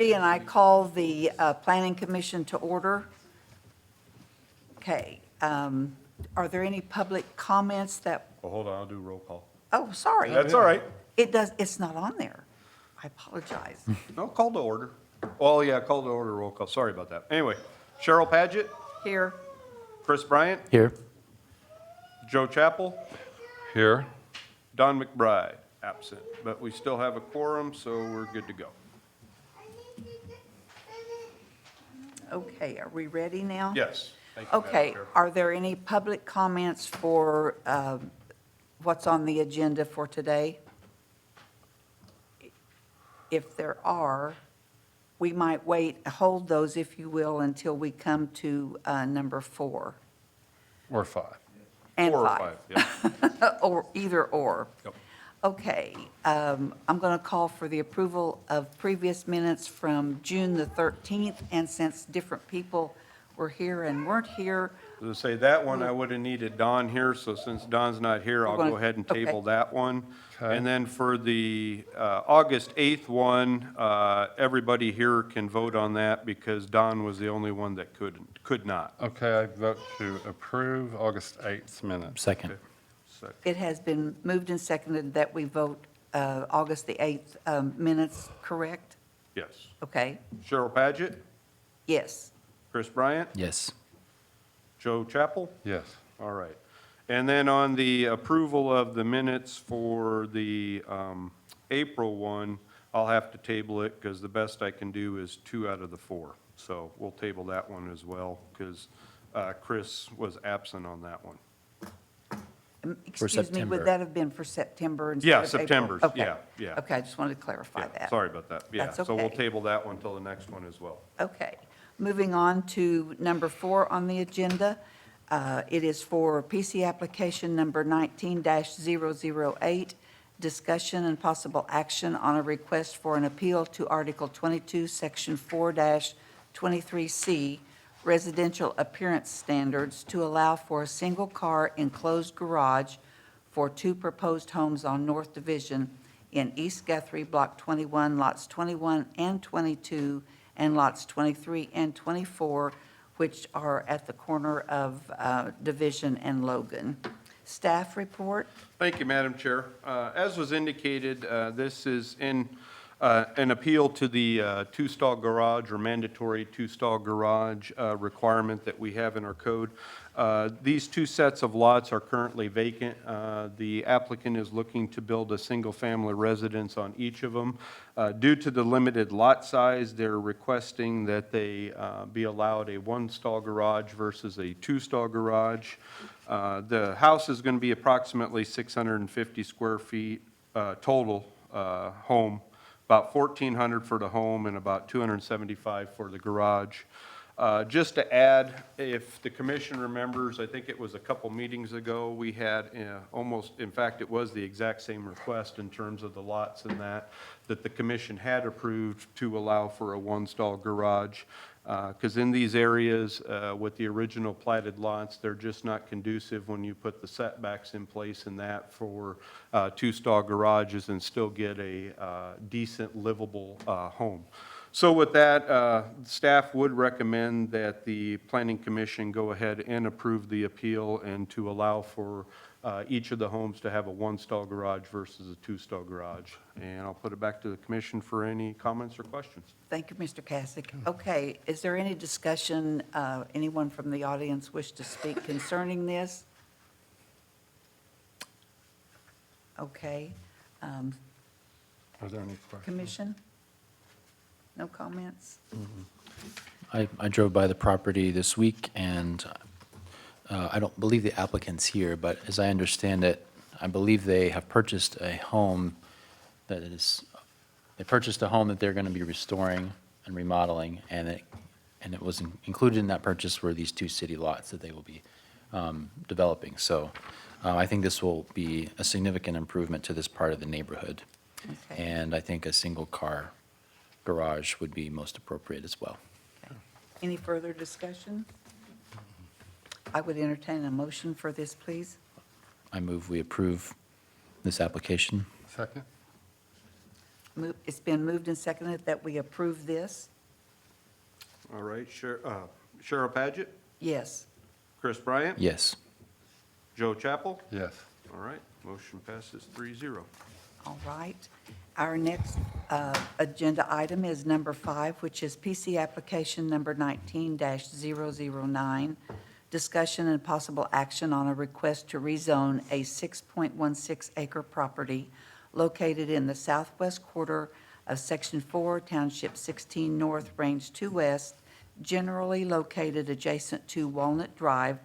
And I call the Planning Commission to order. Okay, are there any public comments that, Well, hold on, I'll do roll call. oh, sorry. That's all right. It's not on there. I apologize. No, call to order. Oh, yeah, call to order, roll call. Sorry about that. Anyway, Cheryl Paget, Here, Chris Bryant, Here. Joe Chappell, Here. Don McBride, absent. But we still have a quorum, so we're good to go. okay, are we ready now? Yes. Thank you, Madam Okay, Chair. are there any public comments for what's on the agenda for today? If there are, we might hold those, if you will, until we come to number 4 Or 5. and 4 or 5. 5, yeah. Or either or. Yep. Okay, I'm going to call for the approval of previous minutes from June the 13th, and since different people were here and weren't here, To say that one, I would have needed Don here, so since Don's not here, I'll go ahead and Okay. table that one. Okay. And then for the August 8th one, everybody here can vote on that because Don was the only one that could not. Okay, I vote to approve August 8th minutes. Second. So, it has been moved and seconded that we vote August the 8th minutes, correct? yes. Okay, Cheryl Paget, yes. Chris Bryant, Yes. Joe Chappell? Yes. All right. And then on the approval of the minutes for the April one, I'll have to table it because the best I can do is 2 out of the 4. So we'll table that one as well because Chris was absent on that one. Excuse me, September. would that have been for September instead Yeah, of April? September's, Okay. yeah. Okay, I just wanted to clarify Yeah, that. sorry about that. Yeah, That's so we'll okay. table that one till the next one as well. Okay, moving on to number 4 on the agenda. It is for PC application number 19-008, discussion and possible action on a request for an appeal to Article 22, Section 4-23C, residential appearance standards to allow for a single-car enclosed garage for 2 proposed homes on North Division in East Guthrie, Block 21, lots 21 and 22, and lots 23 and 24, which are at the corner of Division and Logan. Staff report? Thank you, Madam Chair. As was indicated, this is in an appeal to the 2-stall garage or mandatory 2-stall garage requirement that we have in our code. These 2 sets of lots are currently vacant. The applicant is looking to build a single-family residence on each of them. Due to the limited lot size, they're requesting that they be allowed a 1-stall garage versus a 2-stall garage. The house is going to be approximately 650 square feet total home, about 1,400 for the home and about 275 for the garage. Just to add, if the commission remembers, I think it was a couple meetings ago, we had almost, in fact, it was the exact same request in terms of the lots and that the commission had approved to allow for a 1-stall garage. Because in these areas, with the original platted lots, they're just not conducive when you put the setbacks in place and that for 2-stall garages and still get a decent livable home. So with that, staff would recommend that the Planning Commission go ahead and approve the appeal and to allow for each of the homes to have a 1-stall garage versus a 2-stall garage. And I'll put it back to the commission for any comments or questions. Thank you, Mr. Kasich. Okay, is there any discussion, anyone from the audience wish to speak concerning this? Okay. Are there any questions? Commission? No comments? I drove by the property this week, and I don't believe the applicant's here, but as I understand it, I believe they have purchased a home that they're going to be restoring and remodeling, and it was included in that purchase were these 2 city lots that they will be developing. So I think this will be a significant improvement to this part of the neighborhood. Okay. And I think a single-car garage would be most appropriate as well. Any further discussion? I would entertain a motion for this, please. I move we approve this application. Second? It's been moved and seconded that we approve this? All right, Cheryl Paget, Yes. Chris Bryant? Yes. Joe Chappell? Yes. All right, motion passes 3-0. All right. Our next agenda item is number 5, which is PC application number 19-009, discussion and possible action on a request to rezone a 6.16 acre property located in the southwest quarter of Section 4, Township 16 North, Range 2 West, generally located adjacent to Walnut Drive,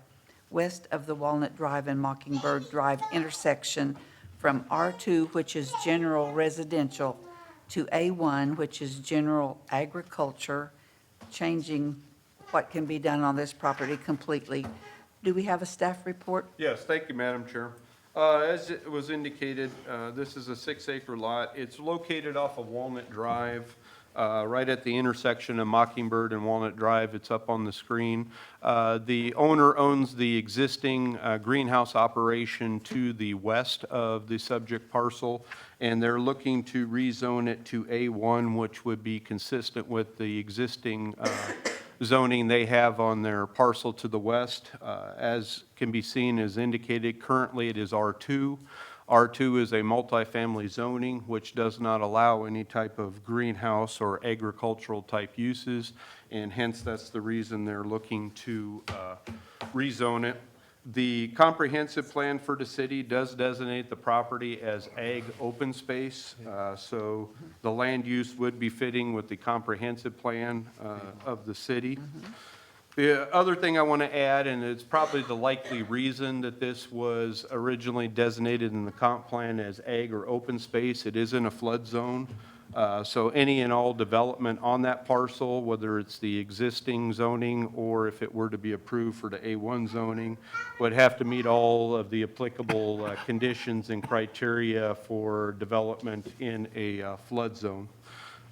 west of the Walnut Drive and Mockingbird Drive intersection, from R2, which is general residential, to A1, which is general agriculture, changing what can be done on this property completely. Do we have a staff report? Yes, thank you, Madam Chair. As it was indicated, this is a 6-acre lot. It's located off of Walnut Drive, right at the intersection of Mockingbird and Walnut Drive. It's up on the screen. The owner owns the existing greenhouse operation to the west of the subject parcel, and they're looking to rezone it to A1, which would be consistent with the existing zoning they have on their parcel to the west. As can be seen as indicated, currently it is R2. R2 is a multifamily zoning, which does not allow any type of greenhouse or agricultural type uses, and hence that's the reason they're looking to rezone it. The comprehensive plan for the city does designate the property as ag open space, so the land use would be fitting with the comprehensive plan of the city. The other thing I want to add, and it's probably the likely reason that this was originally designated in the comp plan as ag or open space, it is in a flood zone. So any and all development on that parcel, whether it's the existing zoning or if it were to be approved for the A1 zoning, would have to meet all of the applicable conditions and criteria for development in a flood zone.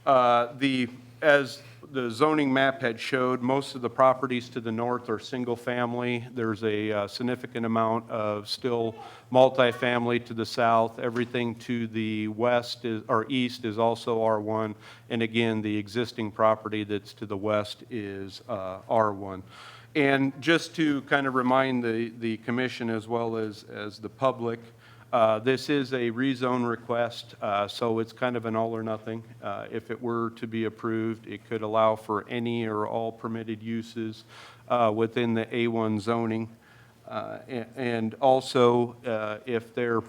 As the zoning map had showed, most of the properties to the north are single-family. There's a significant amount of still multifamily to the south. Everything to the west or east is also R1. And again, the existing property that's to the west is R1. And just to kind of remind the commission as well as the public, this is a rezone request, so it's kind of an all or nothing. If it were to be approved, it could allow for any or all permitted uses within the A1 zoning. And also, if there,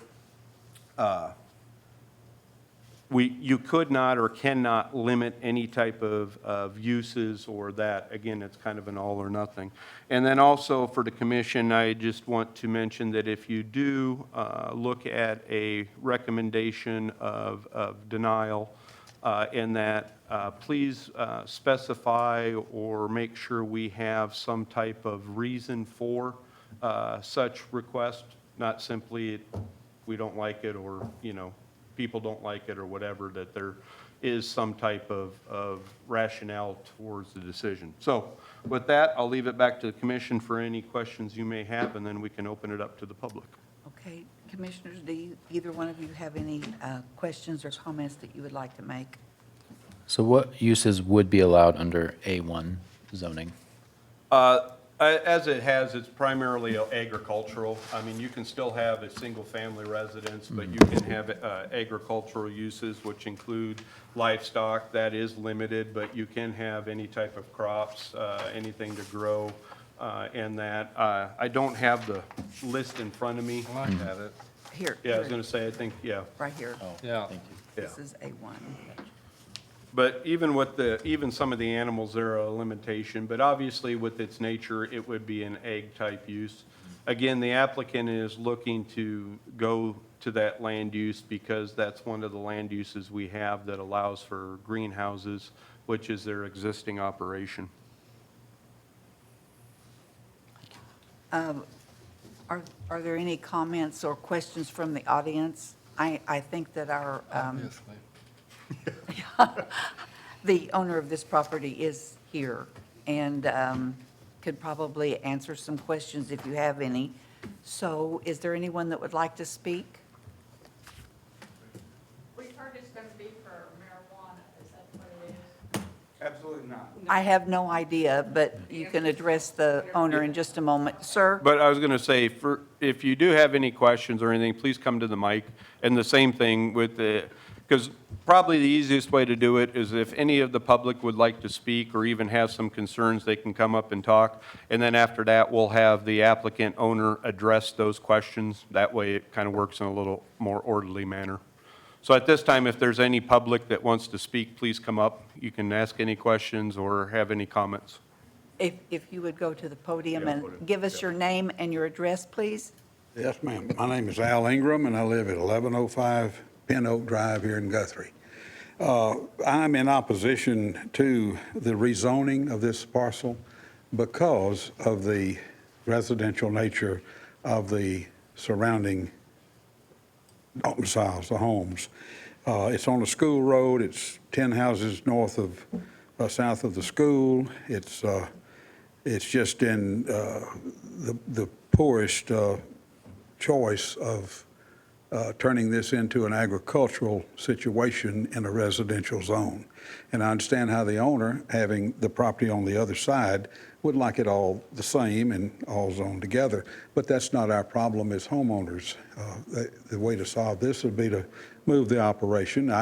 you could not or cannot limit any type of uses or that. Again, it's kind of an all or nothing. And then also for the commission, I just want to mention that if you do look at a recommendation of denial in that, please specify or make sure we have some type of reason for such request, not simply we don't like it or, people don't like it or whatever, that there is some type of rationale towards the decision. So with that, I'll leave it back to the commission for any questions you may have, and then we can open it up to the public. Okay, commissioners, do either one of you have any questions or comments that you would like to make? So what uses would be allowed under A1 zoning? As it has, it's primarily agricultural. I mean, you can still have a single-family residence, but you can have agricultural uses, which include livestock. That is limited, but you can have any type of crops, anything to grow, and that. I don't have the list in front of me. I have it. Here. Yeah, I was going to say, I think, yeah. Right here. Yeah. Thank you. Yeah. This is A1. But even with even some of the animals, there are a limitation, but obviously with its nature, it would be an egg-type use. Again, the applicant is looking to go to that land use because that's one of the land uses we have that allows for greenhouses, which is their existing operation. Are there any comments or questions from the audience? I think that our Obviously. the owner of this property is here and could probably answer some questions if you have any. So is there anyone that would like to speak? We've heard it's going to be for I have no idea, but you can address the owner in just a moment. Sir? But I was going to say, if you do have any questions or anything, please come to the mic. And the same thing with because probably the easiest way to do it is if any of the public would like to speak or even have some concerns, they can come up and talk. And then after that, we'll have the applicant owner address those questions. That way, it kind of works in a little more orderly manner. So at this time, if there's any public that wants to speak, please come up. You can ask any questions or have any comments. If you would go to the podium and give us your name and your address, please. Yes, ma'am. My name is Al Ingram, and I live at 1105 Pin Oak Drive here in Guthrie. I'm in opposition to the rezoning of this parcel because of the residential nature of the surrounding domiciles, the homes. It's on a school road. It's 10 houses south of the school. It's just in the poorest choice of turning this into an agricultural situation in a residential zone. And I understand how the owner, having the property on the other side, would like it all the same and all zoned together. But that's not our problem as homeowners. The way to solve this would be to move the operation.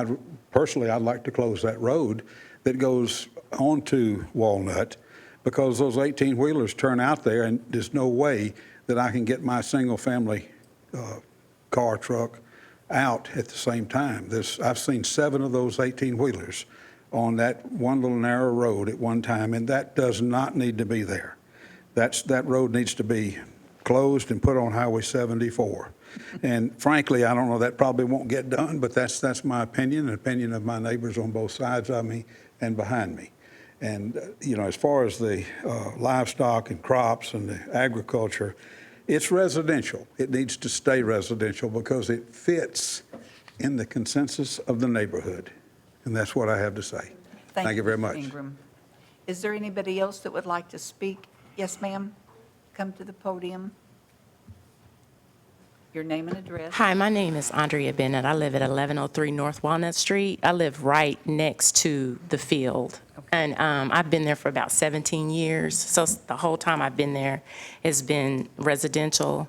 Personally, I'd like to close that road that goes onto Walnut, because those 18-wheelers turn out there, and there's no way that I can get my single-family car, truck out at the same time. I've seen 7 of those 18-wheelers on that one little narrow road at one time, and that does not need to be there. That road needs to be closed and put on Highway 74. And frankly, I don't know, that probably won't get done, but that's my opinion, and opinion of my neighbors on both sides of me and behind me. And, as far as the livestock and crops and the agriculture, it's residential. It needs to stay residential because it fits in the consensus of the neighborhood. And that's what I have to say. Thank you very Mr. much. Ingram. Is there anybody else that would like to speak? Yes, ma'am. Come to the podium. Your name and address. Hi, my name is Andrea Bennett. I live at 1103 North Walnut Street. I live right next to the field. And I've been there for about 17 years. So the whole time I've been there has been residential.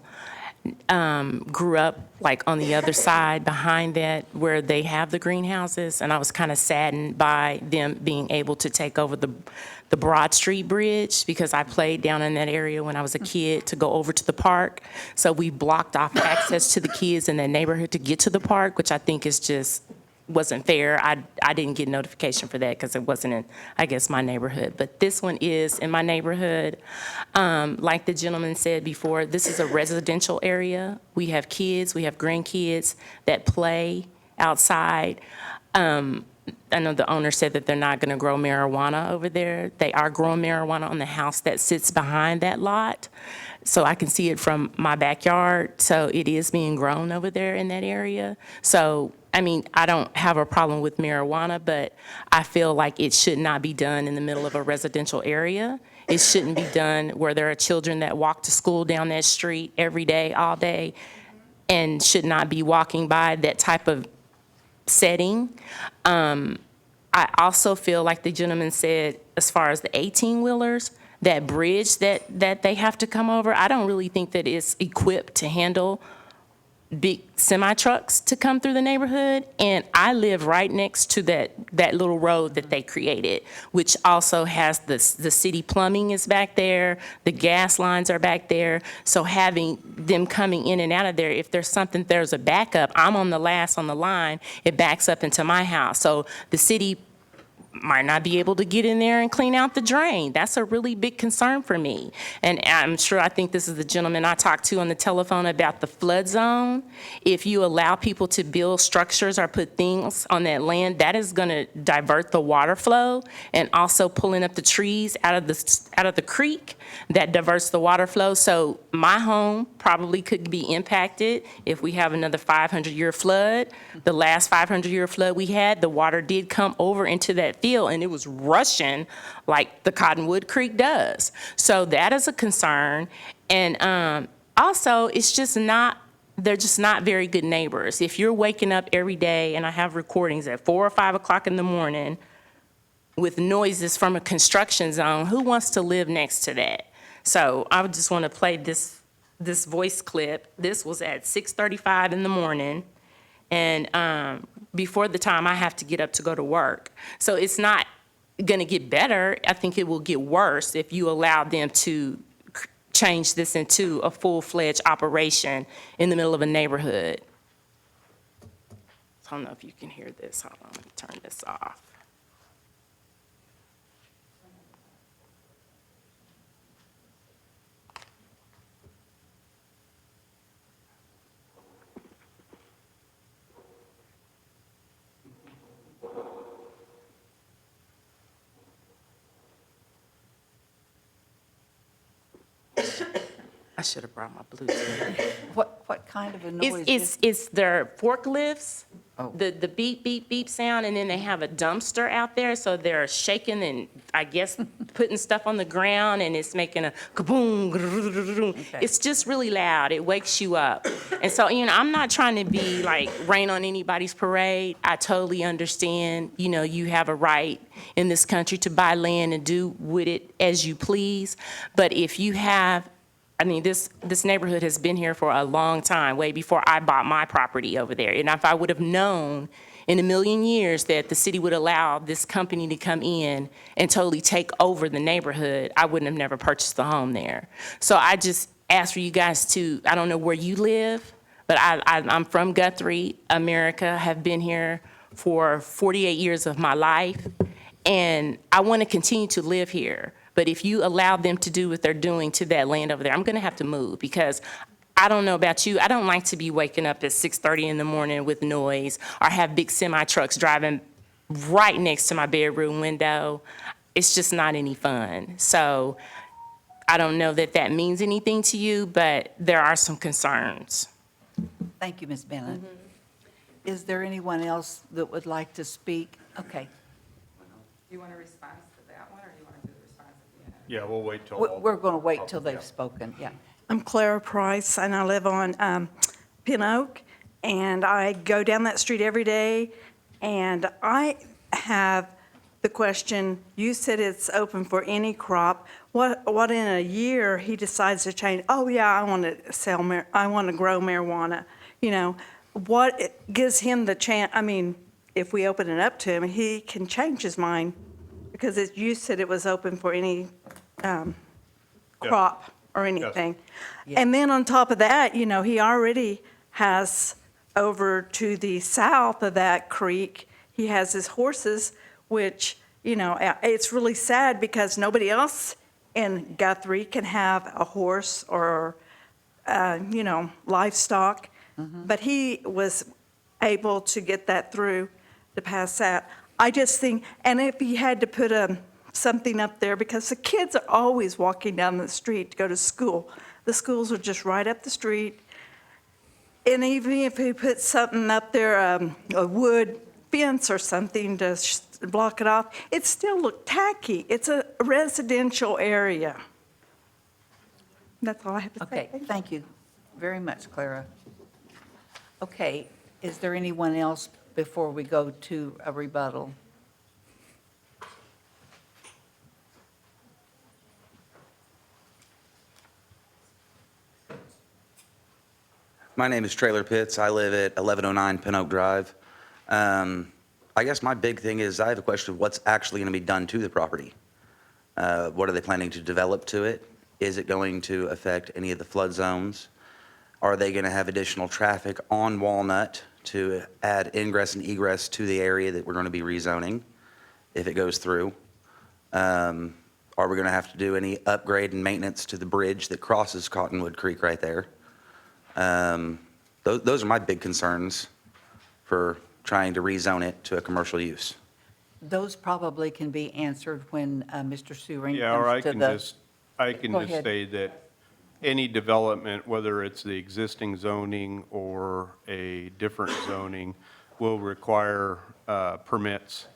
Grew up like on the other side behind that where they have the greenhouses. And I was kind of saddened by them being able to take over the Broad Street Bridge, because I played down in that area when I was a kid to go over to the park. So we blocked off access to the kids in that neighborhood to get to the park, which I think is just wasn't fair. I didn't get notification for that because it wasn't in, I guess, my neighborhood. But this one is in my neighborhood. Like the gentleman said before, this is a residential area. We have kids, we have grandkids that play outside. I know the owner said that they're not going to grow marijuana over there. They are growing marijuana on the house that sits behind that lot. So I can see it from my backyard. So it is being grown over there in that area. So, I mean, I don't have a problem with marijuana, but I feel like it should not be done in the middle of a residential area. It shouldn't be done where there are children that walk to school down that street every day, all day, and should not be walking by that type of setting. I also feel like the gentleman said, as far as the 18-wheelers, that bridge that they have to come over, I don't really think that it's equipped to handle big semi-trucks to come through the neighborhood. And I live right next to that little road that they created, which also has the city plumbing is back there, the gas lines are back there. So having them coming in and out of there, if there's a backup, I'm on the last on the line, it backs up into my house. So the city might not be able to get in there and clean out the drain. That's a really big concern for me. And I think this is the gentleman I talked to on the telephone about the flood zone. If you allow people to build structures or put things on that land, that is going to divert the water flow, and also pulling up the trees out of the creek that diverts the water flow. So my home probably could be impacted if we have another 500-year flood. The last 500-year flood we had, the water did come over into that field, and it was rushing like the Cottonwood Creek does. So that is a concern. And also, they're just not very good neighbors. If you're waking up every day, and I have recordings at 4 or 5 o'clock in the morning, with noises from a construction zone. Who wants to live next to that? So I would just want to play this voice clip. This was at 6:35 in the morning, and before the time I have to get up to go to work. So it's not going to get better. I think it will get worse if you allow them to change this into a full-fledged operation in the middle of a neighborhood. I don't know if you can hear this. Hold on, let me turn this off. I should have brought my Bluetooth. What kind of a noise is? It's their forklifts, Oh. the beep, beep, beep sound, and then they have a dumpster out there, so they're shaking and, I guess, putting stuff on the ground, and it's making a kaboom. Okay. It's just really loud. It wakes you up. And so, I'm not trying to be like rain on anybody's parade. I totally understand, you have a right in this country to buy land and do with it as you please. But if you have this neighborhood has been here for a long time, way before I bought my property over there. And if I would have known in a million years that the city would allow this company to come in and totally take over the neighborhood, I wouldn't have never purchased the home there. So I just ask for you guys to, I don't know where you live, but I'm from Guthrie, America, have been here for 48 years of my life, and I want to continue to live here. But if you allow them to do what they're doing to that land over there, I'm going to have to move, because I don't know about you. I don't like to be waking up at 6:30 in the morning with noise, or have big semi trucks driving right next to my bedroom window. It's just not any fun. So I don't know that that means anything to you, but there are some concerns. Thank you, Ms. Bennett. Is there anyone else that would like to speak? Okay. Do you want a response to that one, or do you want to do the response at the end? Yeah, we'll wait till. We're going to wait till they've spoken, yeah. I'm Clara Price, and I live on Pin Oak, and I go down that street every day, and I have the question, you said it's open for any crop. What in a year he decides to change, oh yeah, I want to I want to grow marijuana. What gives him the chance, if we open it up to him, he can change his mind, because you said it was open for any crop or anything. Yes. And then on top of that, he already has over to the south of that creek, he has his horses, which, it's really sad because nobody else in Guthrie can have a horse or, livestock. But he was able to get that through to pass that. I just think, and if he had to put something up there, because the kids are always walking down the street to go to school. The schools are just right up the street. And even if he put something up there, a wood fence or something to block it off, it still looked tacky. It's a residential area. That's all I have to say. Okay, thank you very much, Clara. Okay, is there anyone else before we go to a rebuttal? My name is Trailer Pitts. I live at 1109 Pin Oak Drive. I guess my big thing is I have a question of what's actually going to be done to the property. What are they planning to develop to it? Is it going to affect any of the flood zones? Are they going to have additional traffic on Walnut to add ingress and egress to the area that we're going to be rezoning if it goes through? Are we going to have to do any upgrade and maintenance to the bridge that crosses Cottonwood Creek right there? Those are my big concerns for trying to rezone it to a commercial use. Those probably can be answered when Mr. Sewring Yeah, or I comes to can the... Go just ahead. say that any development, whether it's the existing zoning or a different zoning, will require permits,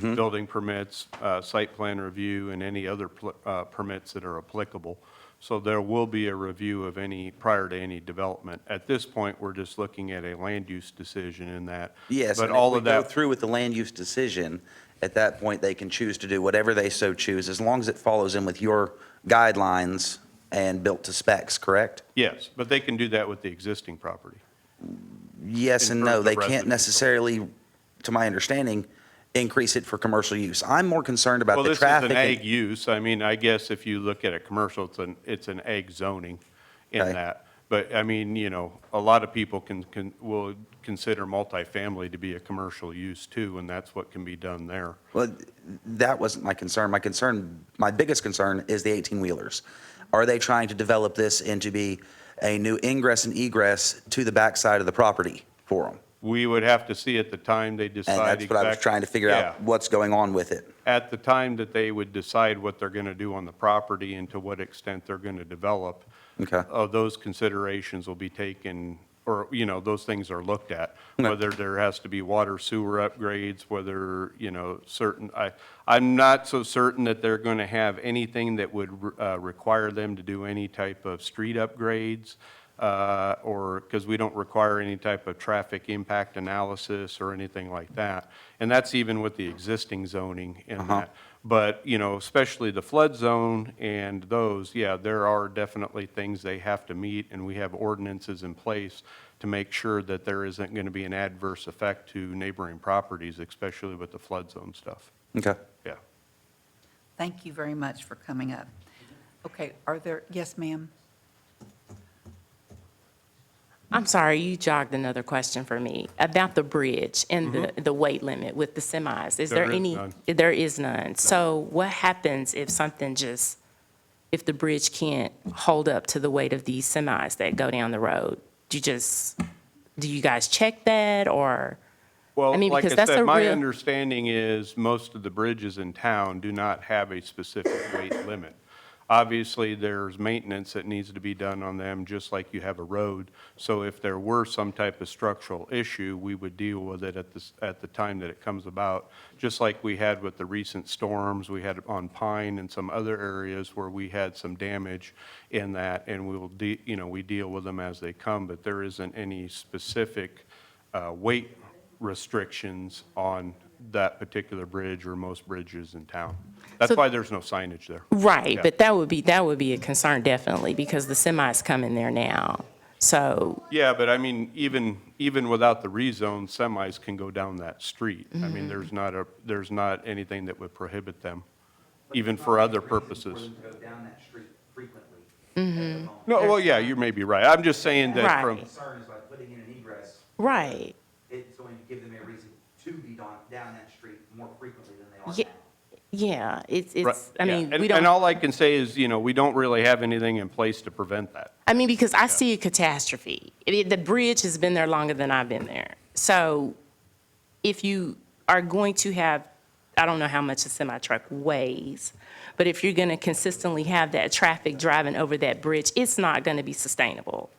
building permits, site plan review, and any other permits that are applicable. So there will be a review of prior to any development. At this point, we're just looking at a land use decision in that. Yes, But and all if we of go that, through with the land use decision At that point, they can choose to do whatever they so choose, as long as it follows in with your guidelines and built to specs, correct? Yes, but they can do that with the existing property. Yes and In no, terms of they can't residential. necessarily, to my understanding, increase it for commercial use. I'm more concerned about Well, the this is traffic. an and- ag use. I mean, I guess if you look at a commercial, it's an ag zoning in Okay. that. But, I mean, you know, a lot of people will consider multifamily to be a commercial use too, and that's what can be done there. Well, that wasn't my concern. My biggest concern is the 18-wheelers. Are they trying to develop this into be a new ingress and egress to the backside of the property for them? We would have to see at the time they decide And exactly. that's what I was trying to figure Yeah. out, what's going on with it. At the time that they would decide what they're going to do on the property and to what extent they're going to develop, Okay. those considerations will be taken, or, you know, those things are looked at. Okay. Whether there has to be water sewer upgrades, whether, you know, I'm not so certain that they're going to have anything that would require them to do any type of street upgrades, or, because we don't require any type of traffic impact analysis or anything like that. And that's even with the existing zoning in that. But, you know, especially the flood zone and those, yeah, there are definitely things they have to meet, and we have ordinances in place to make sure that there isn't going to be an adverse effect to neighboring properties, especially with the flood zone stuff. Okay. Yeah. Thank you very much for coming up. Okay, yes, ma'am? I'm sorry, you jogged another question for me about the bridge and the weight limit with the semis. Is there There is any? none. There is none. So what happens if if the bridge can't hold up to the weight of these semis that go down the road? Do you guys check that, or? Well, I mean, like I because that's said, a my real- understanding is most of the bridges in town do not have a specific weight limit. Obviously, there's maintenance that needs to be done on them, just like you have a road. So if there were some type of structural issue, we would deal with it at the time that it comes about. Just like we had with the recent storms, we had on Pine and some other areas where we had some damage in that, and we deal with them as they come, but there isn't any specific weight restrictions on that particular bridge or most bridges in town. That's So- why there's no signage there. Right, Yeah. but that would be a concern definitely, because the semis come in there now. So, Yeah, but I mean, even without the rezone, semis can go down that street. I mean, there's not anything that would prohibit them, even for other purposes. Go down that street frequently. No, well, yeah, you may be right. I'm just saying that Right. from, Concern is by putting in an egress, right. it's going to give them a reason to be down that street more frequently than they are Yeah, now. yeah, it's, right, I yeah. mean, And- we don't. And all I can say is, we don't really have anything in place to prevent that. I mean, because I see a catastrophe. The bridge has been there longer than I've been there. So if you are going to have, I don't know how much a semi-truck weighs, but if you're going to consistently have that traffic driving over that bridge, it's not going to be sustainable.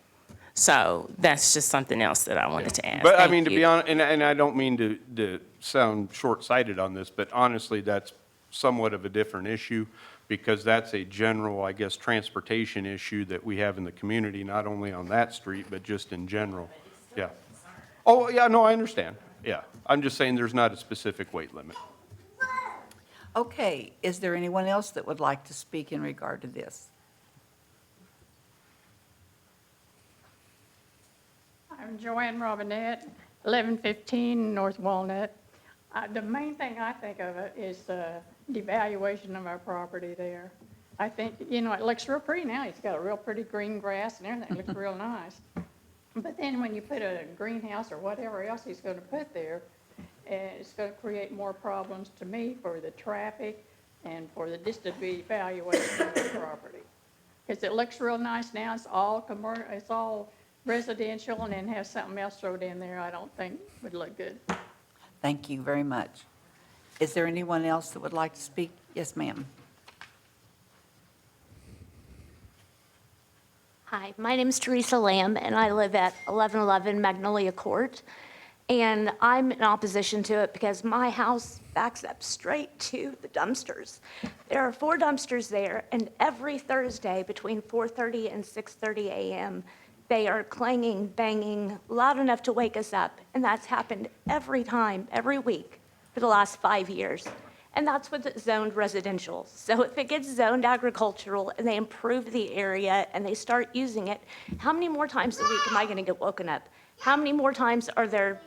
So that's just something else that I wanted to ask. But I Thank mean, to be you. honest, and I don't mean to sound short-sighted on this, but honestly, that's somewhat of a different issue, because that's a general, I guess, transportation issue that we have in the community, not only on that street, but just in general. Yeah. Oh, yeah, no, I understand. Yeah. I'm just saying there's not a specific weight limit. Okay, is there anyone else that would like to speak in regard to this? I'm Joanne Robinette, 1115 North Walnut. The main thing I think of it is the devaluation of our property there. I think, it looks real pretty now. It's got a real pretty green grass and everything. It looks real nice. But then when you put a greenhouse or whatever else he's going to put there, it's going to create more problems to me for the traffic and for the devaluation of the property. Because it looks real nice now. It's all residential, and then have something else thrown in there, I don't think would look good. Thank you very much. Is there anyone else that would like to speak? Yes, ma'am. Hi, my name is Teresa Lamb, and I live at 1111 Magnolia Court. And I'm in opposition to it because my house backs up straight to the dumpsters. There are 4 dumpsters there, and every Thursday between 4:30 and 6:30 a.m., they are clanging, banging, loud enough to wake us up. And that's happened every time, every week, for for the last 5 years. And that's what's zoned residential. So if it gets zoned agricultural and they improve the area and they start using it, how many more times a week am I going to get woken up? How many more times are there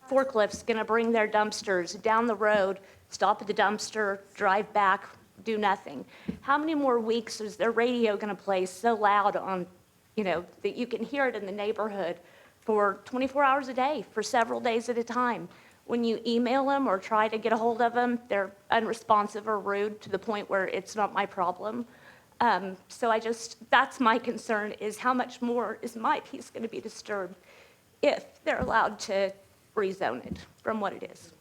forklifts going to bring their dumpsters down the road, stop at the dumpster, drive back, do nothing? How many more weeks is their radio going to play so loud on, that you can hear it in the neighborhood for 24 hours a day, for several days at a time? When you email them or try to get a hold of them, they're unresponsive or rude to the point where it's not my problem. So that's my concern, is how much more is my peace going to be disturbed if they're allowed to rezone it from what it is?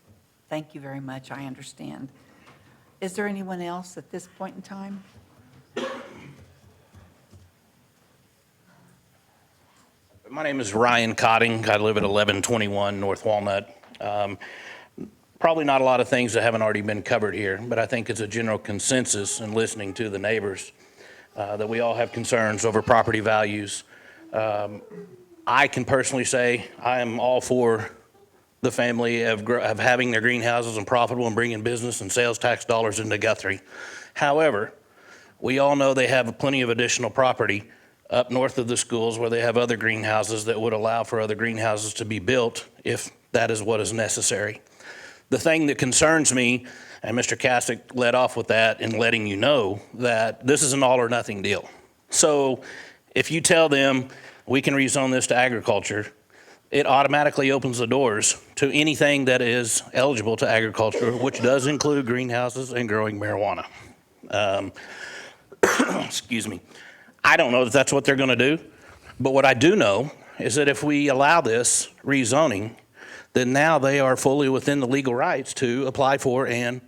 Thank you very much, I understand. Is there anyone else at this point in time? My name is Ryan Cotting. I live at 1121 North Walnut. Probably not a lot of things that haven't already been covered here, but I think it's a general consensus in listening to the neighbors that we all have concerns over property values. I can personally say I am all for the family of having their greenhouses and profitable and bringing business and sales tax dollars into Guthrie. However, we all know they have plenty of additional property up north of the schools where they have other greenhouses that would allow for other greenhouses to be built if that is what is necessary. The thing that concerns me, and Mr. Kasich led off with that in letting you know that this is an all or nothing deal. So if you tell them we can rezone this to agriculture, it automatically opens the doors to anything that is eligible to agriculture, which does include greenhouses and growing marijuana. Excuse me. I don't know that that's what they're going to do, but what I do know is that if we allow this rezoning, then now they are fully within the legal rights to apply for and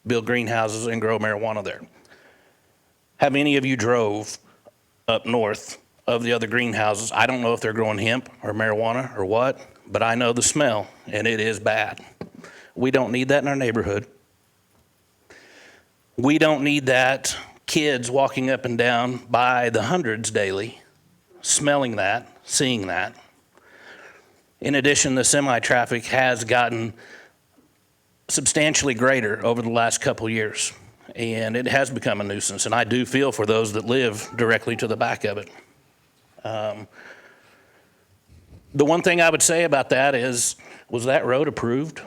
build greenhouses and grow marijuana there. Have any of you drove up north of the other greenhouses? I don't know if they're growing hemp or marijuana or what, but I know the smell, and it is bad. We don't need that in our neighborhood. We don't need that kids walking up and down by the hundreds daily, smelling that, seeing that. In addition, the semi-traffic has gotten substantially greater over the last couple years, and it has become a nuisance, and I do feel for those that live directly to the back of it. The one thing I would say about that is, was that road approved?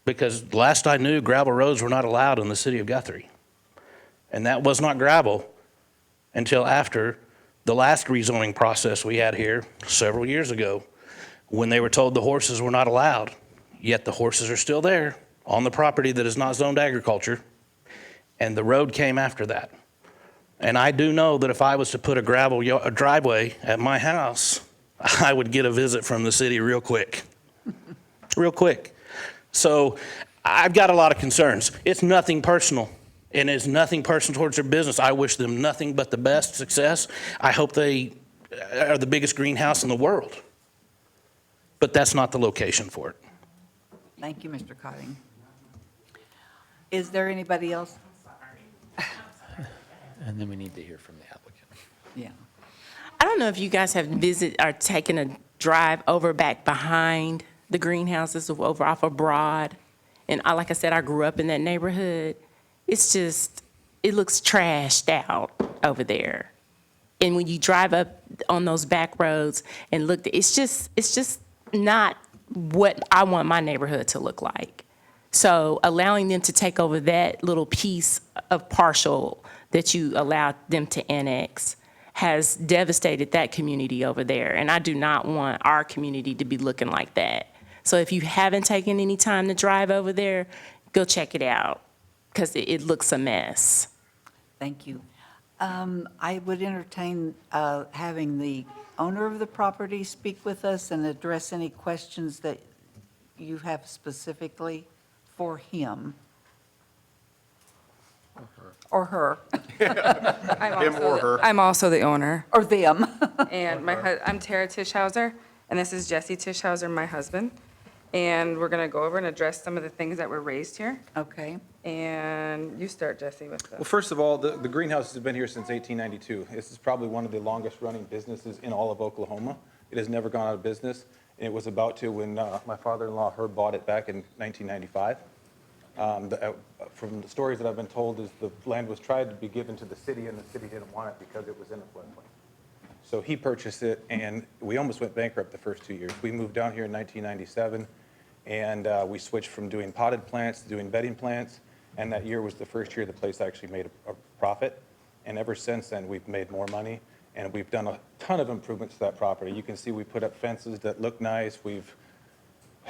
Because last I knew, gravel roads were not allowed in the city of Guthrie. And that was not gravel until after the last rezoning process we had here several years ago, when they were told the horses were not allowed. Yet the horses are still there on the property that is not zoned agriculture, and the road came after that. And I do know that if I was to put a gravel driveway at my house, I would get a visit from the city real quick. Real quick. So I've got a lot of concerns. It's nothing personal, and it's nothing personal towards their business. I wish them nothing but the best success. I hope they are the biggest greenhouse in the world. But that's not the location for it. Thank you, Mr. Cotting. Is there anybody else? And then we need to hear from the applicant. Yeah. I don't know if you guys have visited or taken a drive over back behind the greenhouses over off of Broad. And like I said, I grew up in that neighborhood. It's just, it looks trashed out over there. And when you drive up on those back roads and look, it's just not what I want my neighborhood to look like. So allowing them to take over that little piece of partial that you allowed them to annex has devastated that community over there. And I do not want our community to be looking like that. So if you haven't taken any time to drive over there, go check it out, because it looks a mess. Thank you. I would entertain having the owner of the property speak with us and address any questions that you have specifically for him. Or her. Him or her. I'm also the owner. Or them. And I'm Tara Tischhauser, and this is Jesse Tischhauser, my husband. And we're going to go over and address some of the things that were raised here. Okay. And you start, Jesse, with Well, the. first of all, the greenhouses have been here since 1892. This is probably one of the longest-running businesses in all of Oklahoma. It has never gone out of business, And it was about to when my father-in-law, Herb, bought it back in 1995. From the stories that I've been told is the land was tried to be given to the city, and the city didn't want it because it was in a floodplain. So he purchased it, and we almost went bankrupt the first 2 years. We moved down here in 1997, and we switched from doing potted plants to doing bedding plants, and that year was the first year the place actually made a profit. And ever since then, we've made more money, and we've done a ton of improvements to that property. You can see we put up fences that look nice.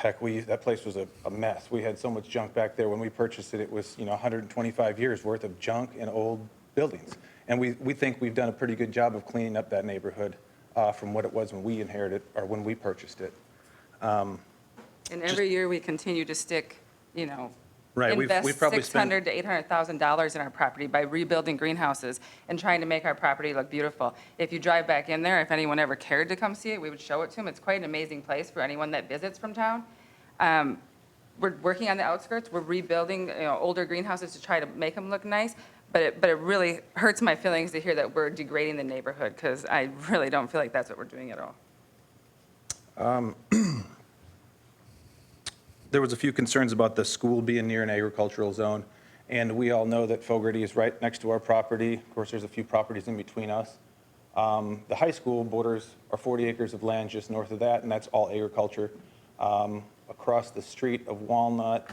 That place was a mess. We had so much junk back there. When we purchased it, it was 125 years worth of junk and old buildings. And we think we've done a pretty good job of cleaning up that neighborhood from what it was when we inherited or when we purchased it. And every year, we continue to stick, Right, we've invest probably spent- $600,000 to $800,000 in our property by rebuilding greenhouses and trying to make our property look beautiful. If you drive back in there, if anyone ever cared to come see it, we would show it to them. It's quite an amazing place for anyone that visits from town. We're working on the outskirts. We're rebuilding, older greenhouses to try to make them look nice. But it really hurts my feelings to hear that we're degrading the neighborhood, because I really don't feel like that's what we're doing at all. There was a few concerns about the school being near an agricultural zone, and we all know that Fogarty is right next to our property. Of course, there's a few properties in between us. The high school borders are 40 acres of land just north of that, and that's all agriculture. Across the street of Walnut,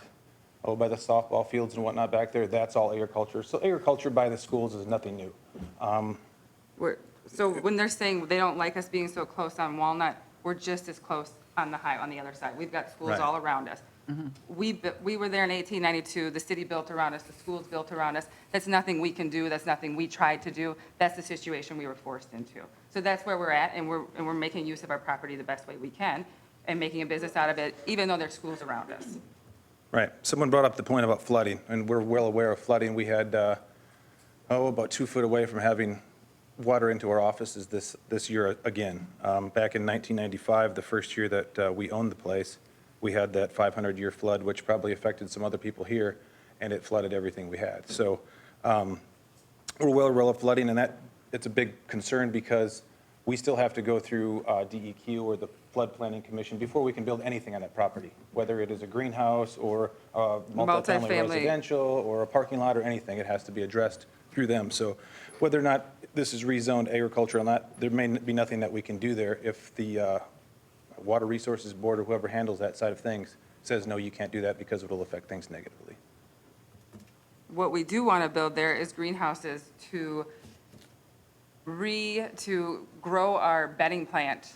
by the softball fields and whatnot back there, that's all agriculture. So agriculture by the schools is nothing new. So when they're saying they don't like us being so close on Walnut, we're just as close on the other side. We've got schools Right. all around us. We were there in 1892. The city built around us. The schools built around us. That's nothing we can do. That's nothing we tried to do. That's the situation we were forced into. So that's where we're at, and we're making use of our property the best way we can and making a business out of it, even though there's schools around us. Right. Someone brought up the point about flooding, and we're well aware of flooding. We had, about 2 foot away from having water into our offices this year again. Back in 1995, the first year that we owned the place, we had that 500-year flood, which probably affected some other people here, and it flooded everything we had. So we're well aware of flooding, and it's a big concern because we still have to go through DEQ or the Flood Planning Commission before we can build anything on that property, whether it is a greenhouse or a multifamily residential or a parking lot or anything. It has to be addressed through them. So whether or not this is rezoned agriculture or not, there may be nothing that we can do there if the Water Resources Board or whoever handles that side of things says, no, you can't do that because it'll affect things negatively. What we do want to build there is greenhouses to grow our bedding plant.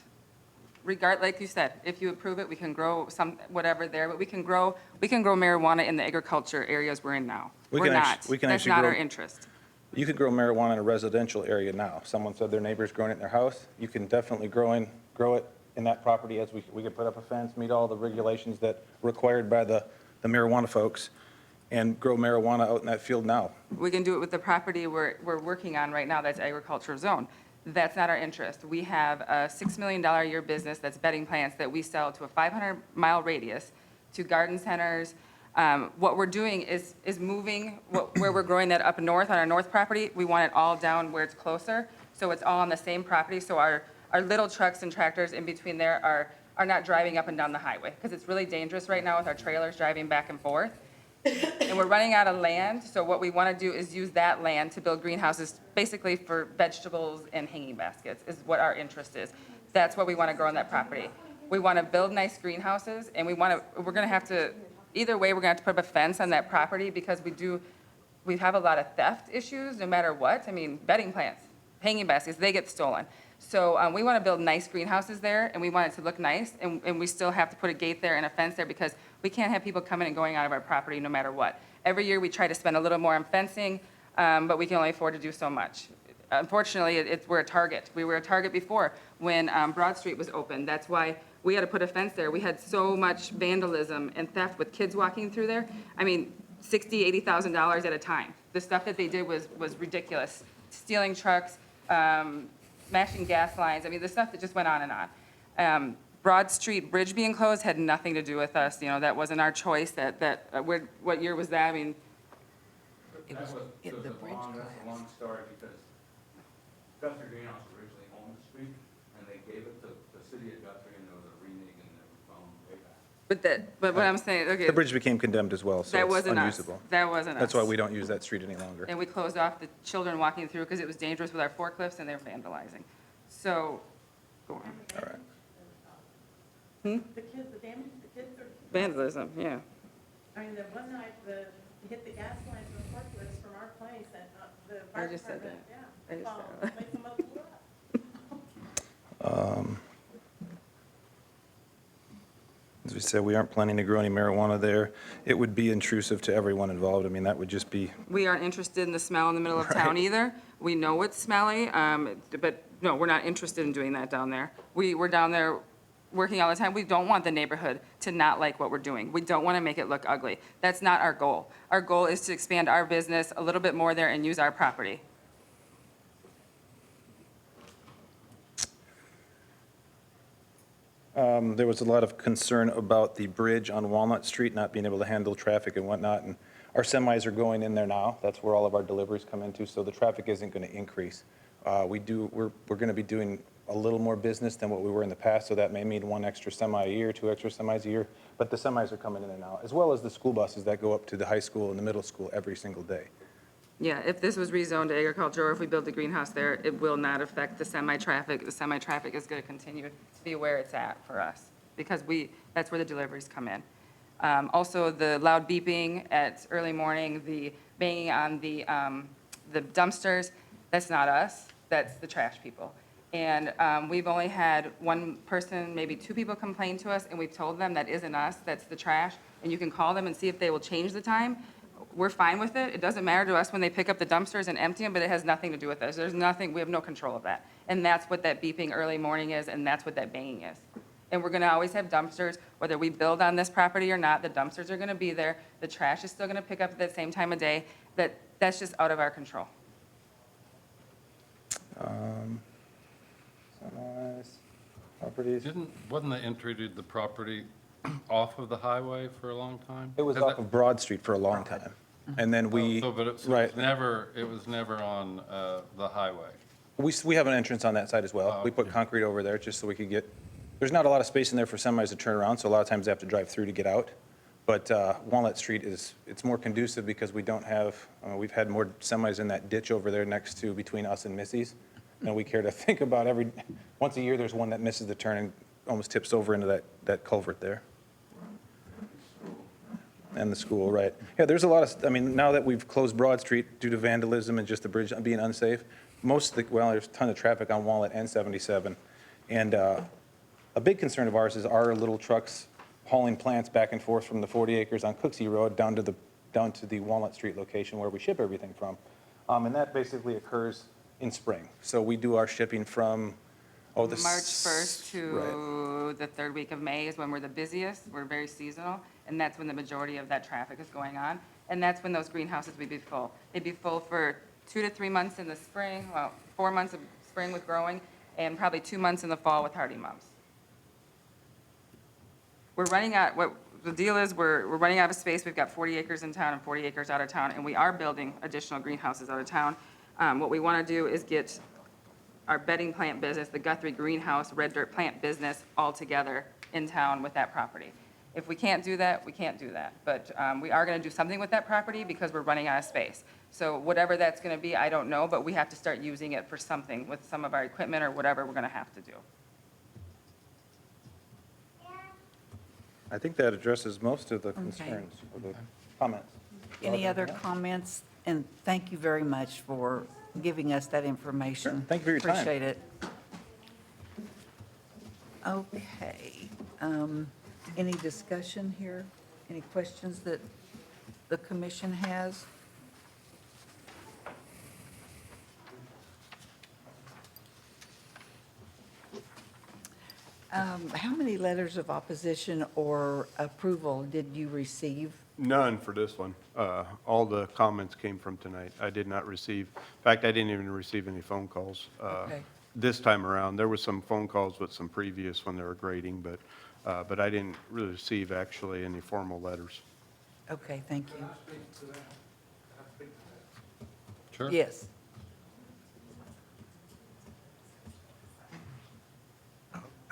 Like you said, if you approve it, we can grow whatever there, but we can grow marijuana in the agriculture areas we're in now. We're not. That's not our interest. You could grow marijuana in a residential area now. Someone said their neighbor's growing it in their house. You can definitely grow it in that property as we could put up a fence, meet all the regulations that are required by the marijuana folks, and grow marijuana out in that field now. We can do it with the property we're working on right now, that's agricultural zone. That's not our interest. We have a $6 million a year business that's bedding plants that we sell to a 500-mile radius to garden centers. What we're doing is moving where we're growing that up north on our north property. We want it all down where it's closer, so it's all on the same property. So our little trucks and tractors in between there are not driving up and down the highway, because it's really dangerous right now with our trailers driving back and forth. And we're running out of land, so what we want to do is use that land to build greenhouses, basically for vegetables and hanging baskets, is what our interest is. That's what we want to grow on that property. We want to build nice greenhouses, and we're going to have to, either way, we're going to have to put up a fence on that property, because we have a lot of theft issues, no matter what. I mean, bedding plants, hanging baskets, they get stolen. So we want to build nice greenhouses there, and we want it to look nice, and we still have to put a gate there and a fence there, because we can't have people coming and going out of our property no matter what. Every year, we try to spend a little more on fencing, but we can only afford to do so much. Unfortunately, we're a target. We were a target before when Broad Street was open. That's why we had to put a fence there. We had so much vandalism and theft with kids walking through there. I mean, $60,000, $80,000 at a time. The stuff that they did was ridiculous. Stealing trucks, smashing gas lines. I mean, the stuff that just went on and on. Broad Street Bridge being closed had nothing to do with us. That wasn't our choice. What year was that? I mean, It was the bridge collapsed. That's a long story, because Guthrie Greenhouse originally owned the street, and they gave it to the city of Guthrie, and there was a renege, and But what I'm saying, okay. The bridge became condemned as well, so That it's wasn't us. unusable. That wasn't us. That's why we don't use that street any longer. And we closed off the children walking through because it was dangerous with our forklifts and they were vandalizing. So, go on. All right. The kids, the damage, the kids are, Vandalism, yeah. I mean, the one night, hit the gas lines and forklifts from our place and the I fire just said department, that. yeah. I just said that. Make them up. As we said, we aren't planning to grow any marijuana there. It would be intrusive to everyone involved. I mean, that would just be, We aren't interested in the smell in the middle of town either. We know it's smelly, but no, we're not interested in doing that down there. We're down there working all the time. We don't want the neighborhood to not like what we're doing. We don't want to make it look ugly. That's not our goal. Our goal is to expand our business a little bit more there and use our property. there was a lot of concern about the bridge on Walnut Street not being able to handle traffic and whatnot, and our semis are going in there now. That's where all of our deliveries come into, so the traffic isn't going to increase. We're going to be doing a little more business than what we were in the past, so that may mean one extra semi a year, two extra semis a year, but the semis are coming in and out, as well as the school buses that go up to the high school and the middle school every single day. Yeah, if this was rezoned to agriculture, or if we build a greenhouse there, it will not affect the semi-traffic. The semi-traffic is going to continue to be where it's at for us, because that's where the deliveries come in. Also, the loud beeping at early morning, the banging on the dumpsters, that's not us, that's the trash people. And we've only had one person, maybe two people complain to us, and we've told them that isn't us, that's the trash, and you can call them and see if they will change the time. We're fine with it. It doesn't matter to us when they pick up the dumpsters and empty them, but it has nothing to do with us. There's nothing, we have no control of that. And that's what that beeping early morning is, and that's what that banging is. And we're gonna always have dumpsters, whether we build on this property or not, the dumpsters are gonna be there. The trash is still gonna pick up at the same time of day. That's just out of our control. Semis, properties. Wasn't the entry to the property off of the highway for a long time? It was off of Broad Street for a long time, and then we, So, but it right. was never on the highway. We have an entrance on that side as well. Oh, We put okay. concrete over there just so we could get, there's not a lot of space in there for semis to turn around, so a lot of times they have to drive through to get out. But Walnut Street it's more conducive because we don't have, we've had more semis in that ditch over there next to, between us and Missy's. And we care to think about once a year, there's one that misses the turn and almost tips over into that culvert there. And the school, right. Yeah, there's a lot of, now that we've closed Broad Street due to vandalism and just the bridge being unsafe, there's a ton of traffic on Walnut and 77. And a big concern of ours is our little trucks hauling plants back and forth from the 40 acres on Cooksey Road down to the Walnut Street location where we ship everything from. And that basically occurs in spring. So we do our shipping from, March 1st to the third week of May is when we're the busiest. We're very seasonal, and that's when the majority of that traffic is going on. And that's when those greenhouses would be full. They'd be full for 2 to 3 months in the spring, 4 months of spring with growing, and probably 2 months in the fall with hardy mums. We're running out, what the deal is, we're running out of space. We've got 40 acres in town and 40 acres out of town, and we are building additional greenhouses out of town. What we want to do is get our bedding plant business, the Guthrie greenhouse, red dirt plant business all together in town with that property. If we can't do that, we can't do that. But we are going to do something with that property because we're running out of space. So whatever that's going to be, I don't know, but we have to start using it for something with some of our equipment or whatever we're going to have to do. I think that addresses most of the concerns or the comments. Any other comments? And thank you very much for giving us that information. Sure. Thank you for your time. Appreciate it. Okay. Any discussion here? Any questions that the commission has? How many letters of opposition or approval did you receive? None for this one. All the comments came from tonight. I did not receive, in fact, I didn't even receive any phone calls Okay. this time around. There were some phone calls with some previous when they were grading, but I didn't really receive actually any formal letters. Okay, thank you. Sure.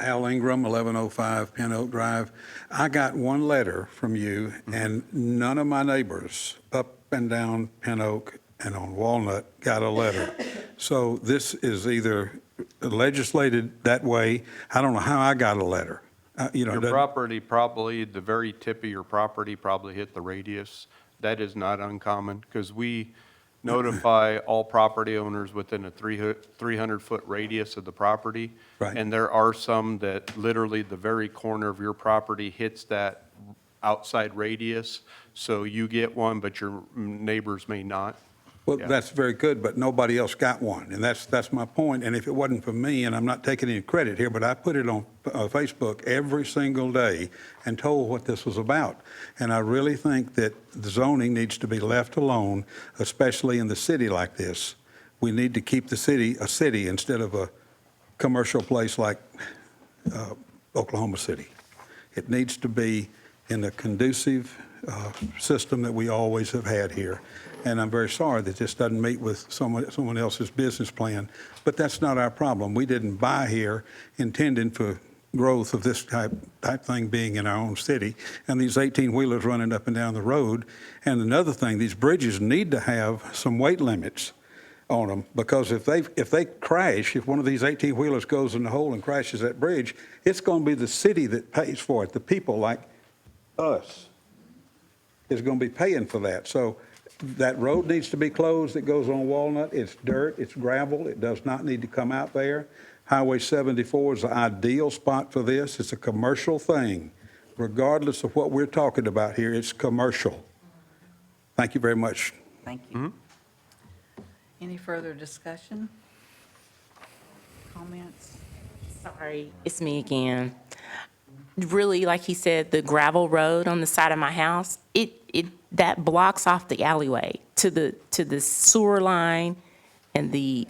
Al Ingram, 1105 Pin Oak Drive. I got one letter from you, and none of my neighbors up and down Pin Oak and on Walnut got a letter. So this is either legislated that way. I don't know how I got a letter. Your property, probably, the very tip of your property probably hit the radius. That is not uncommon, because we notify all property owners within a 300-foot radius of the property. Right. And there are some that literally the very corner of your property hits that outside radius, so you get one, but your neighbors may not. Well, Yeah. that's very good, but nobody else got one, and that's my point. And if it wasn't for me, and I'm not taking any credit here, but I put it on Facebook every single day and told what this was about. And I really think that the zoning needs to be left alone, especially in the city like this. We need to keep the city a city instead of a commercial place like Oklahoma City. It needs to be in the conducive system that we always have had here. And I'm very sorry that this doesn't meet with someone else's business plan, but that's not our problem. We didn't buy here intending for growth of this type thing being in our own city, and these 18-wheelers running up and down the road. And another thing, these bridges need to have some weight limits on them, because if they crash, if one of these 18-wheelers goes in the hole and crashes that bridge, it's going to be the city that pays for it. The people like us is going to be paying for that. So that road needs to be closed that goes on Walnut. It's dirt, it's gravel, it does not need to come out there. Highway 74 is the ideal spot for this. It's a commercial thing. Regardless of what we're talking about here, it's commercial. Thank you very much. Thank you. Any further discussion? Comments? Sorry, it's me again. Really, like he said, the gravel road on the side of my house, that blocks off the alleyway to the sewer line and the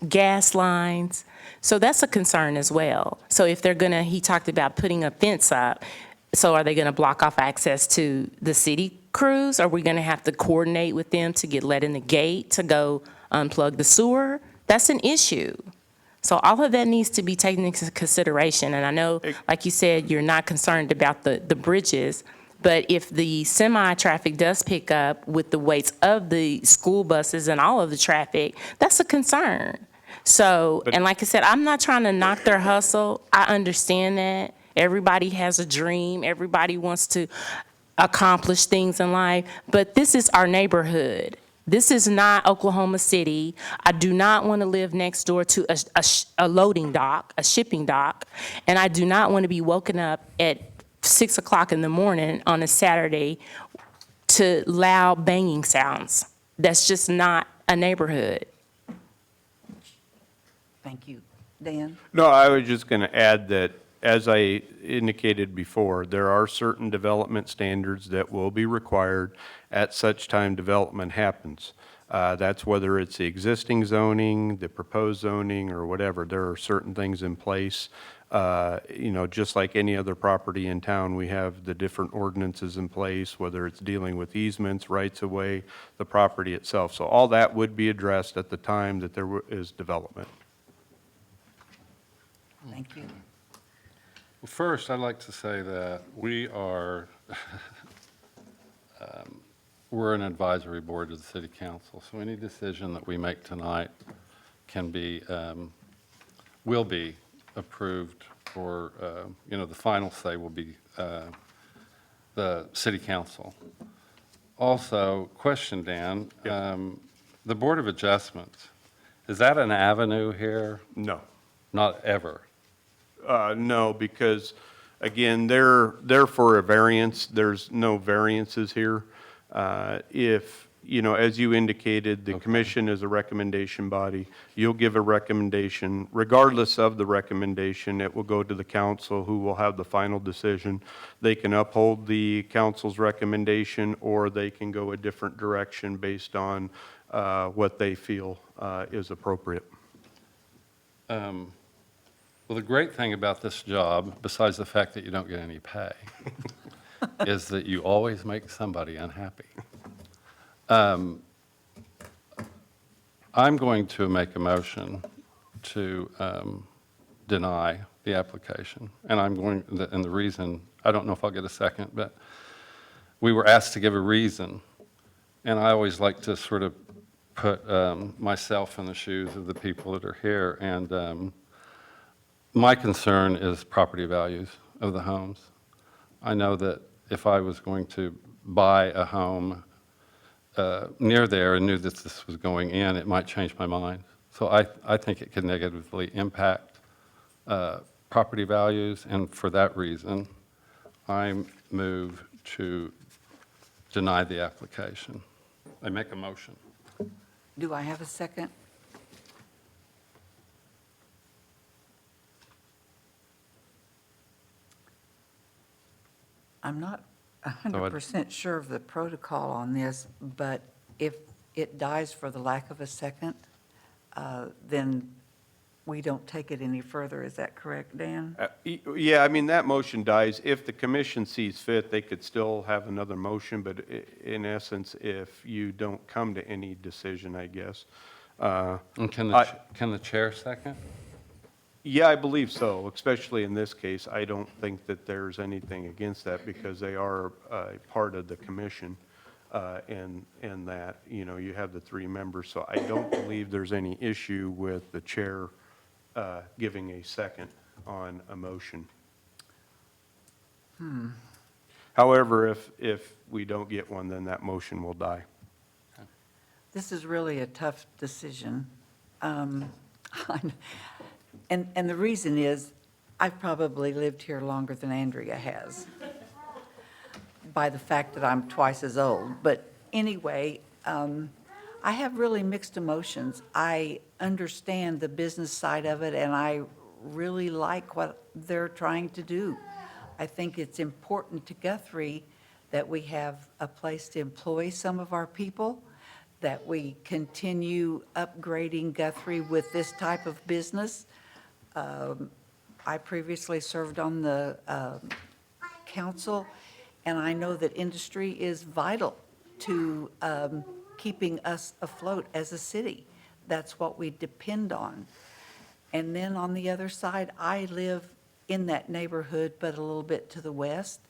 gas lines. So that's a concern as well. So if they're gonna, he talked about putting a fence up, so are they gonna block off access to the city crews? Are we gonna have to coordinate with them to get let in the gate to go unplug the sewer? That's an issue. So all of that needs to be taken into consideration. And I know, like you said, you're not concerned about the bridges, but if the semi-traffic does pick up with the weights of the school buses and all of the traffic, that's a concern. So, and like I said, I'm not trying to knock their hustle. I understand that. Everybody has a dream. Everybody wants to accomplish things in life, but this is our neighborhood. This is not Oklahoma City. I do not want to live next door to a loading dock, a shipping dock, and I do not want to be woken up at 6 o'clock in the morning on a Saturday to loud banging sounds. That's just not a neighborhood. Thank you. Dan? No, I was just going to add that, as I indicated before, there are certain development standards that will be required at such time development happens. That's whether it's the existing zoning, the proposed zoning, or whatever. There are certain things in place. Just like any other property in town, we have the different ordinances in place, whether it's dealing with easements, rights-of-way, the property itself. So all that would be addressed at the time that there is development. Thank you. Well, first, I'd like to say that we are, we're an advisory board to the city council, so any decision that we make tonight can be, will be approved, or, the final say will be the city council. Also, question, Dan, the Board of Adjustments, is that an avenue here? No. Not ever? No, because, again, they're for a variance. There's no variances here. If, as you indicated, the commission is a recommendation body, you'll give a recommendation. Regardless of the recommendation, it will go to the council, who will have the final decision. They can uphold the council's recommendation, or they can go a different direction based on what they feel is appropriate. Well, the great thing about this job, besides the fact that you don't get any pay, is that you always make somebody unhappy. I'm going to make a motion to deny the application. And and the reason, I don't know if I'll get a second, but we were asked to give a reason. And I always like to sort of put myself in the shoes of the people that are here. And my concern is property values of the homes. I know that if I was going to buy a home near there and knew that this was going in, it might change my mind. So I think it could negatively impact property values, and for that reason, I move to deny the application. I make a motion. Do I have a second? I'm not 100% sure of the protocol on this, but if it dies for the lack of a second, then we don't take it any further. Is that correct, Dan? Yeah, I mean, that motion dies. If the commission sees fit, they could still have another motion, but in essence, if you don't come to any decision, I guess. And can the chair second? Yeah, I believe so, especially in this case. I don't think that there's anything against that because they are part of the commission, and that, you know, you have the 3 members. So I don't believe there's any issue with the chair giving a second on a motion. However, if we don't get one, then that motion will die. This is really a tough decision. And the reason is, I've probably lived here longer than Andrea has, by the fact that I'm twice as old. But anyway, I have really mixed emotions. I understand the business side of it, and I really like what they're trying to do. I think it's important to Guthrie that we have a place to employ some of our people, that we continue upgrading Guthrie with this type of business. I previously served on the council, and I know that industry is vital to keeping us afloat as a city. That's what we depend on. And then on the other side, I live in that neighborhood, but a little bit to the west,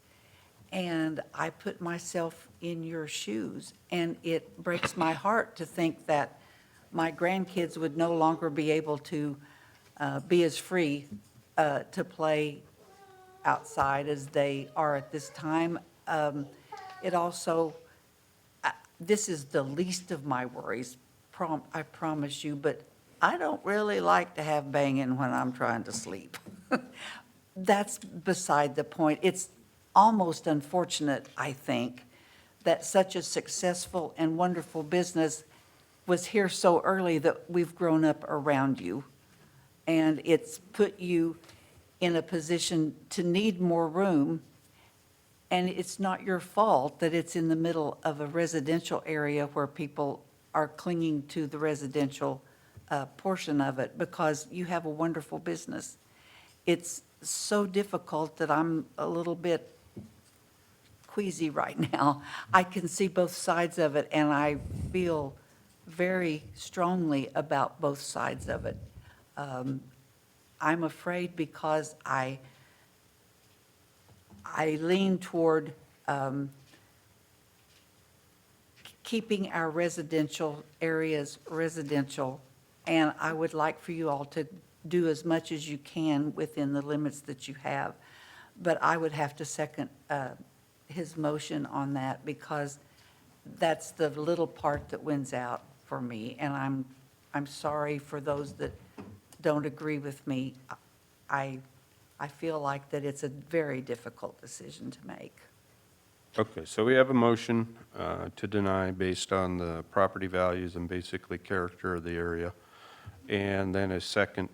and I put myself in your shoes, and it breaks my heart to think that my grandkids would no longer be able to be as free to play outside as they are at this time. It also, this is the least of my worries, I promise you, but I don't really like to have banging when I'm trying to sleep. That's beside the point. It's almost unfortunate, I think, that such a successful and wonderful business was here so early that we've grown up around you. And it's put you in a position to need more room. And it's not your fault that it's in the middle of a residential area where people are clinging to the residential portion of it, because you have a wonderful business. It's so difficult that I'm a little bit queasy right now. I can see both sides of it, and I feel very strongly about both sides of it. I'm afraid because I lean toward keeping our residential areas residential, and I would like for you all to do as much as you can within the limits that you have. But I would have to second his motion on that, because that's the little part that wins out for me, and I'm sorry for those that don't agree with me. I feel like that it's a very difficult decision to make. Okay, so we have a motion to deny based on the property values and basically character of the area, and then a second.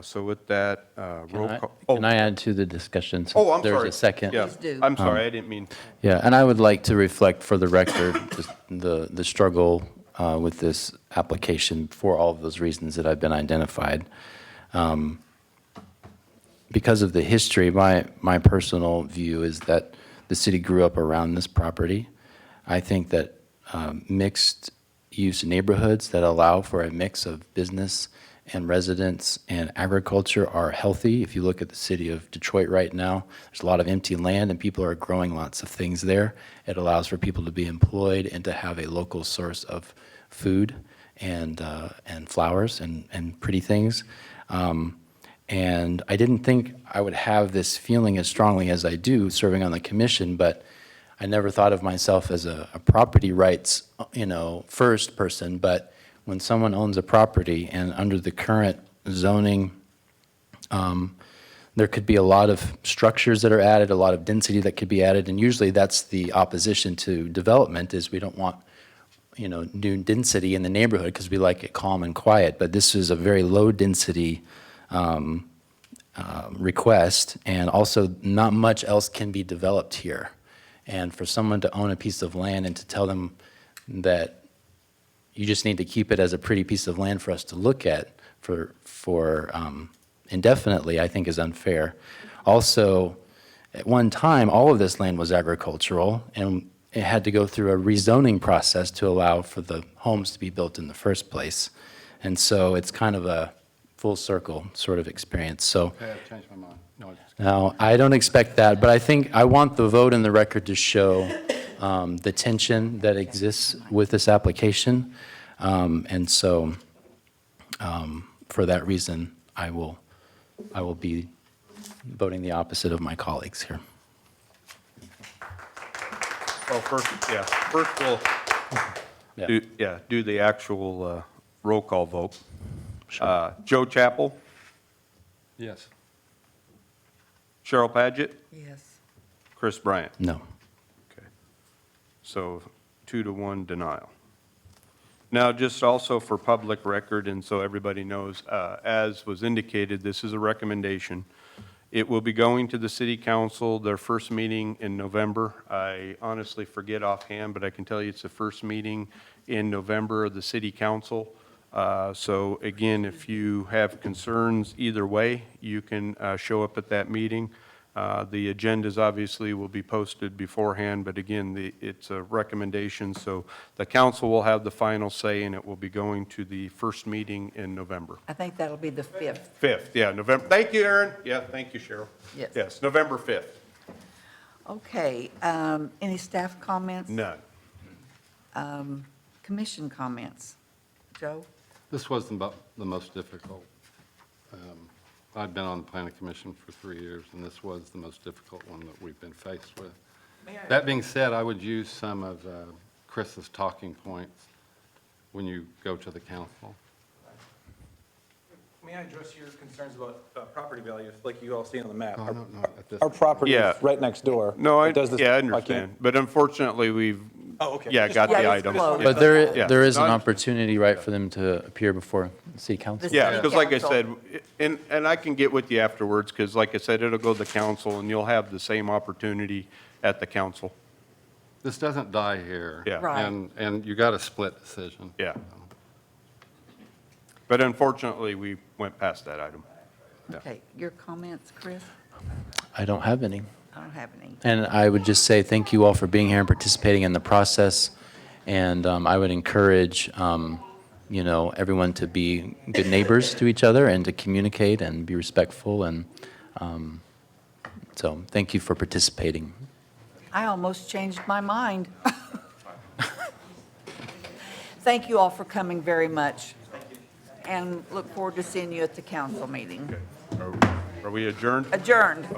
So with that, roll call. Can I add to the discussion? since Oh, I'm sorry. There's a second. Yeah, Please do. I'm sorry, I didn't mean. Yeah, and I would like to reflect for the record just the struggle with this application for all of those reasons that have been identified. Because of the history, my personal view is that the city grew up around this property. I think that mixed-use neighborhoods that allow for a mix of business and residents and agriculture are healthy. If you look at the city of Detroit right now, there's a lot of empty land and people are growing lots of things there. It allows for people to be employed and to have a local source of food and flowers and pretty things. And I didn't think I would have this feeling as strongly as I do serving on the commission, but I never thought of myself as a property rights, first person, but when someone owns a property and under the current zoning, there could be a lot of structures that are added, a lot of density that could be added, and usually that's the opposition to development is we don't want, new density in the neighborhood because we like it calm and quiet, but this is a very low density request, and also not much else can be developed here. And for someone to own a piece of land and to tell them that you just need to keep it as a pretty piece of land for us to look at for indefinitely, I think is unfair. Also, at one time, all of this land was agricultural, and it had to go through a rezoning process to allow for the homes to be built in the first place. And so it's kind of a full circle sort of experience. So Okay, I've changed my mind. No, it's just now, I don't expect that, but I think I want the vote in the record to show the tension that exists with this application. And so, for that reason, I will be voting the opposite of my colleagues here. Well, first we'll do the actual roll call vote. Joe Chappell, Yes. Cheryl Padgett, Yes. Chris Bryant. No. Okay. So 2-1 denial. Now, just also for public record, and so everybody knows, as was indicated, this is a recommendation. It will be going to the city council, their first meeting in November. I honestly forget offhand, but I can tell you it's the first meeting in November of the city council. So again, if you have concerns either way, you can show up at that meeting. The agendas obviously will be posted beforehand, but again, it's a recommendation, so the council will have the final say, and it will be going to the first meeting in November. I think that'll be the 5th. 5th, yeah, November. Thank you, Aaron. Yeah, thank you, Cheryl. Yes. Yes, November 5th. Okay, any staff comments? None. Commission comments? Joe? This was the most difficult. I've been on the planning commission for 3 years, and this was the most difficult one that we've been faced with. That being said, I would use some of Chris's talking points when you go to the council. May I address your concerns about property values, like you all see on the map? No, at this Our property Yeah. is right next door. No, I It does this- understand, but unfortunately, we've, Oh, okay. got the Yeah, it's item. closed. But Yeah. there is an No, opportunity, right, for them to appear before the city council? The Yeah, city because like I council. said, and I can get with you afterwards, because like I said, it'll go to the council, and you'll have the same opportunity at the council. This doesn't die here. Yeah. Right. And you got a split decision. Yeah. But unfortunately, we went past that item. Okay, your comments, Chris? I don't have any. I don't have any. And I would just say thank you all for being here and participating in the process. And I would encourage, everyone to be good neighbors to each other and to communicate and be respectful. And so thank you for participating. I almost changed my mind. Thank you all for coming very much. And look forward to seeing you at the council meeting. Are we adjourned? Adjourned.